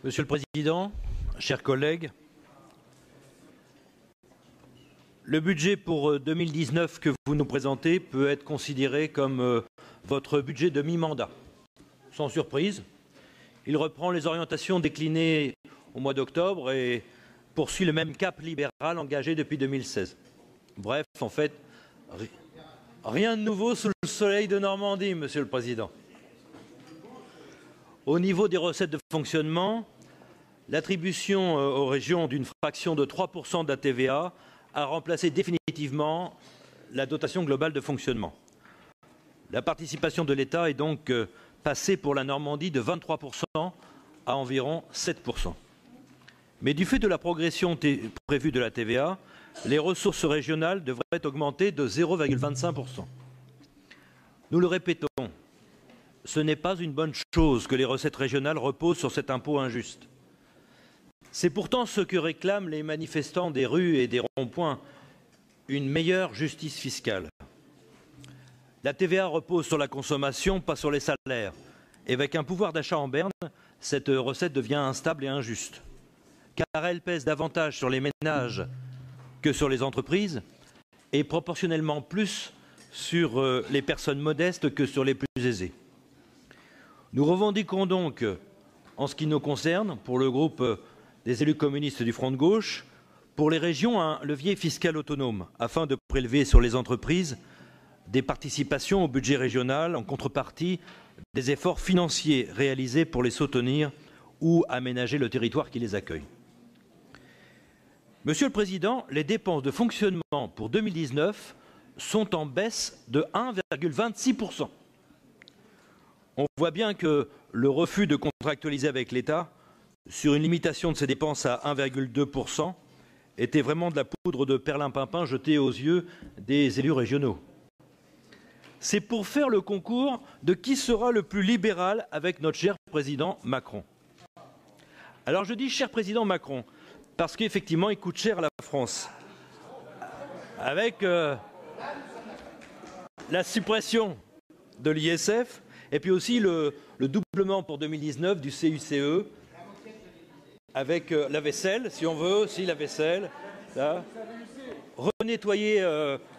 Monsieur le Président, chers collègues, le budget pour 2019 que vous nous présentez peut être considéré comme votre budget de mi-mandat. Sans surprise, il reprend les orientations déclinées au mois d'octobre et poursuit le même cap libéral engagé depuis 2016. Bref, en fait, rien de nouveau sous le soleil de Normandie, Monsieur le Président. Au niveau des recettes de fonctionnement, l'attribution aux régions d'une fraction de 3% de la TVA a remplacé définitivement la dotation globale de fonctionnement. La participation de l'État est donc passée pour la Normandie de 23% à environ 7%. Mais du fait de la progression prévue de la TVA, les ressources régionales devraient augmenter de 0,25%. Nous le répétons, ce n'est pas une bonne chose que les recettes régionales reposent sur cet impôt injuste. C'est pourtant ce que réclament les manifestants des rues et des ronds-points, une meilleure justice fiscale. La TVA repose sur la consommation, pas sur les salaires. Et avec un pouvoir d'achat en berne, cette recette devient instable et injuste. Car elle pèse davantage sur les ménages que sur les entreprises et proportionnellement plus sur les personnes modestes que sur les plus aisées. Nous revendiquons donc, en ce qui nous concerne, pour le groupe des élus communistes du Front de gauche, pour les régions, un levier fiscal autonome, afin de prélever sur les entreprises des participations au budget régional en contrepartie des efforts financiers réalisés pour les soutenir ou aménager le territoire qui les accueille. Monsieur le Président, les dépenses de fonctionnement pour 2019 sont en baisse de 1,26%. On voit bien que le refus de contractualiser avec l'État sur une limitation de ces dépenses à 1,2% était vraiment de la poudre de perlimpinpin jetée aux yeux des élus régionaux. C'est pour faire le concours de qui sera le plus libéral avec notre cher président Macron. Alors je dis cher président Macron, parce qu'effectivement il coûte cher à la France. Avec la suppression de l'ISF, et puis aussi le doublement pour 2019 du CICE, avec la vaisselle, si on veut, aussi la vaisselle, là. Renettoyer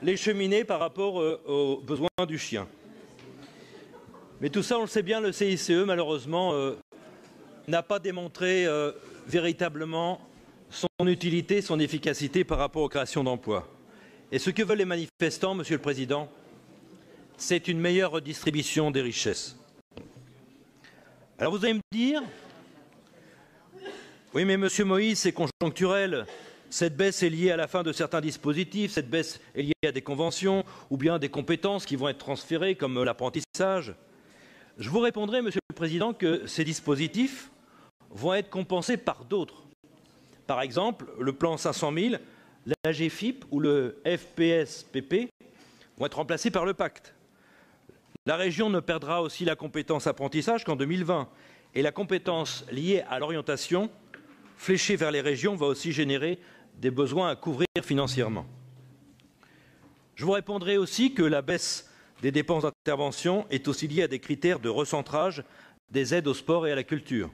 les cheminées par rapport aux besoins du chien. Mais tout ça, on le sait bien, le CICE, malheureusement, n'a pas démontré véritablement son utilité, son efficacité par rapport aux créations d'emplois. Et ce que veulent les manifestants, Monsieur le Président, c'est une meilleure redistribution des richesses. Alors vous allez me dire, oui mais Monsieur Moïse, c'est conjoncturel, cette baisse est liée à la fin de certains dispositifs, cette baisse est liée à des conventions ou bien des compétences qui vont être transférées comme l'apprentissage. Je vous répondrai, Monsieur le Président, que ces dispositifs vont être compensés par d'autres. Par exemple, le plan 500 000, l'AGFIP ou le FPSPP vont être remplacés par le pacte. La région ne perdra aussi la compétence apprentissage qu'en 2020. Et la compétence liée à l'orientation, fléchée vers les régions, va aussi générer des besoins à couvrir financièrement. Je vous répondrai aussi que la baisse des dépenses d'intervention est aussi liée à des critères de recentrage des aides au sport et à la culture.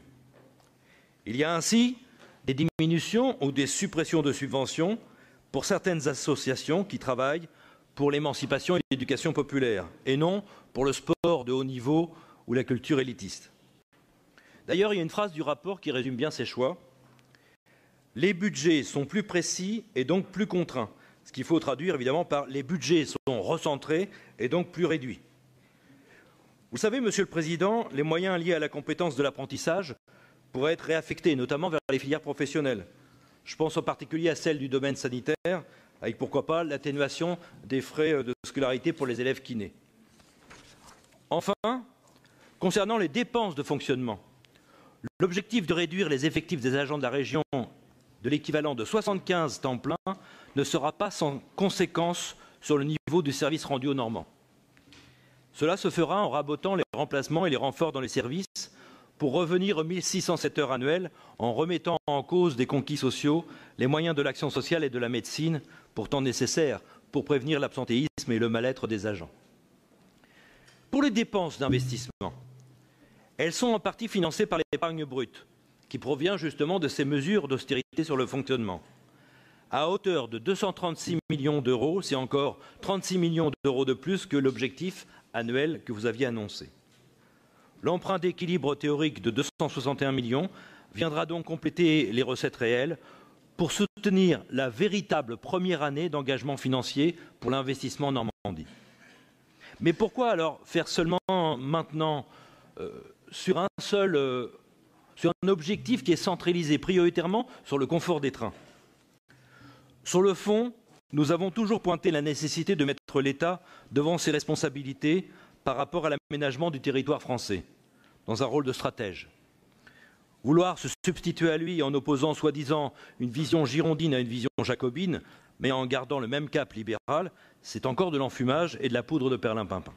Il y a ainsi des diminutions ou des suppressions de subventions pour certaines associations qui travaillent pour l'émancipation et l'éducation populaire, et non pour le sport de haut niveau ou la culture élitiste. D'ailleurs, il y a une phrase du rapport qui résume bien ces choix. Les budgets sont plus précis et donc plus contraints, ce qu'il faut traduire évidemment par les budgets sont recentrés et donc plus réduits. Vous savez, Monsieur le Président, les moyens liés à la compétence de l'apprentissage pourraient être réaffectés, notamment vers les filières professionnelles. Je pense en particulier à celle du domaine sanitaire, avec pourquoi pas l'atténuation des frais de scolarité pour les élèves kinés. Enfin, concernant les dépenses de fonctionnement, l'objectif de réduire les effectifs des agents de la région de l'équivalent de 75 temps plein ne sera pas sans conséquence sur le niveau du service rendu aux Normands. Cela se fera en rabotant les remplacements et les renforts dans les services pour revenir aux 1607 heures annuelles en remettant en cause des conquis sociaux les moyens de l'action sociale et de la médecine, pourtant nécessaires pour prévenir l'absentéisme et le mal-être des agents. Pour les dépenses d'investissement, elles sont en partie financées par l'épargne brute, qui provient justement de ces mesures d'austérité sur le fonctionnement. À hauteur de 236 millions d'euros, c'est encore 36 millions d'euros de plus que l'objectif annuel que vous aviez annoncé. L'emprunt d'équilibre théorique de 261 millions viendra donc compléter les recettes réelles pour soutenir la véritable première année d'engagement financier pour l'investissement en Normandie. Mais pourquoi alors faire seulement maintenant sur un objectif qui est centralisé prioritairement sur le confort des trains? Sur le fond, nous avons toujours pointé la nécessité de mettre l'État devant ses responsabilités par rapport à l'aménagement du territoire français, dans un rôle de stratège. Vouloir se substituer à lui en opposant soi-disant une vision girondine à une vision jacobine, mais en gardant le même cap libéral, c'est encore de l'enfumage et de la poudre de perlimpinpin.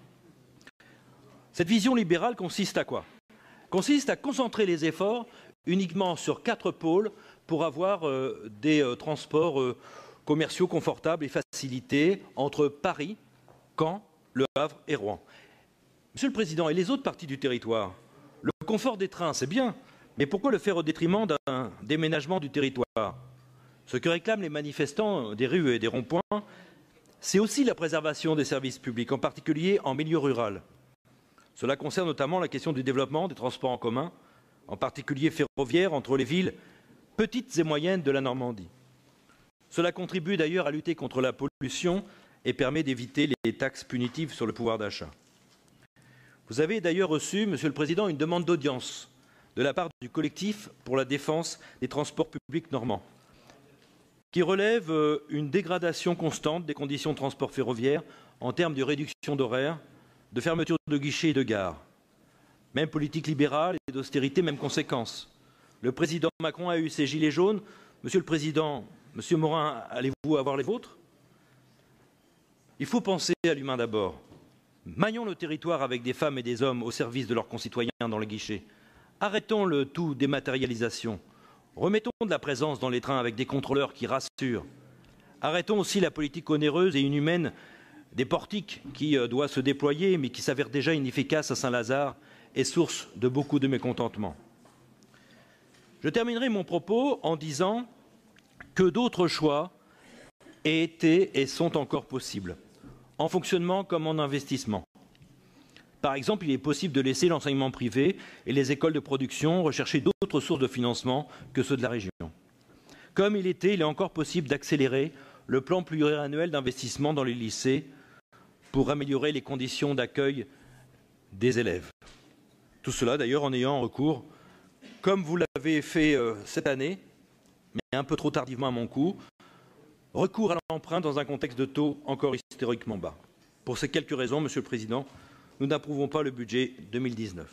Cette vision libérale consiste à quoi? Consiste à concentrer les efforts uniquement sur 4 pôles pour avoir des transports commerciaux confortables et facilités entre Paris, Caen, Le Havre et Rouen. Monsieur le Président, et les autres parties du territoire? Le confort des trains, c'est bien, mais pourquoi le faire au détriment d'un déménagement du territoire? Ce que réclament les manifestants des rues et des ronds-points, c'est aussi la préservation des services publics, en particulier en milieu rural. Cela concerne notamment la question du développement des transports en commun, en particulier ferroviaires, entre les villes petites et moyennes de la Normandie. Cela contribue d'ailleurs à lutter contre la pollution et permet d'éviter les taxes punitives sur le pouvoir d'achat. Vous avez d'ailleurs reçu, Monsieur le Président, une demande d'audience de la part du collectif pour la défense des transports publics normands, qui relève une dégradation constante des conditions de transport ferroviaire en termes de réduction d'horaires, de fermeture de guichets et de gares. Même politique libérale et d'austérité, même conséquence. Le président Macron a eu ses gilets jaunes. Monsieur le Président, Monsieur Morin, allez-vous avoir les vôtres? Il faut penser à l'humain d'abord. Maillons le territoire avec des femmes et des hommes au service de leurs concitoyens dans les guichets. Arrêtons le tout dématérialisation. Remettons de la présence dans les trains avec des contrôleurs qui rassurent. Arrêtons aussi la politique onéreuse et inhumaine des portiques qui doit se déployer mais qui s'avère déjà inefficace à Saint-Lazare et source de beaucoup de mécontentement. Je terminerai mon propos en disant que d'autres choix étaient et sont encore possibles, en fonctionnement comme en investissement. Par exemple, il est possible de laisser l'enseignement privé et les écoles de production rechercher d'autres sources de financement que ceux de la région. Comme il est encore possible d'accélérer le plan pluriannuel d'investissement dans les lycées pour améliorer les conditions d'accueil des élèves. Tout cela d'ailleurs en ayant recours, comme vous l'avez fait cette année, mais un peu trop tardivement à mon goût, recours à l'emprunt dans un contexte de taux encore historiquement bas. Pour ces quelques raisons, Monsieur le Président, nous n'approuvons pas le budget 2019.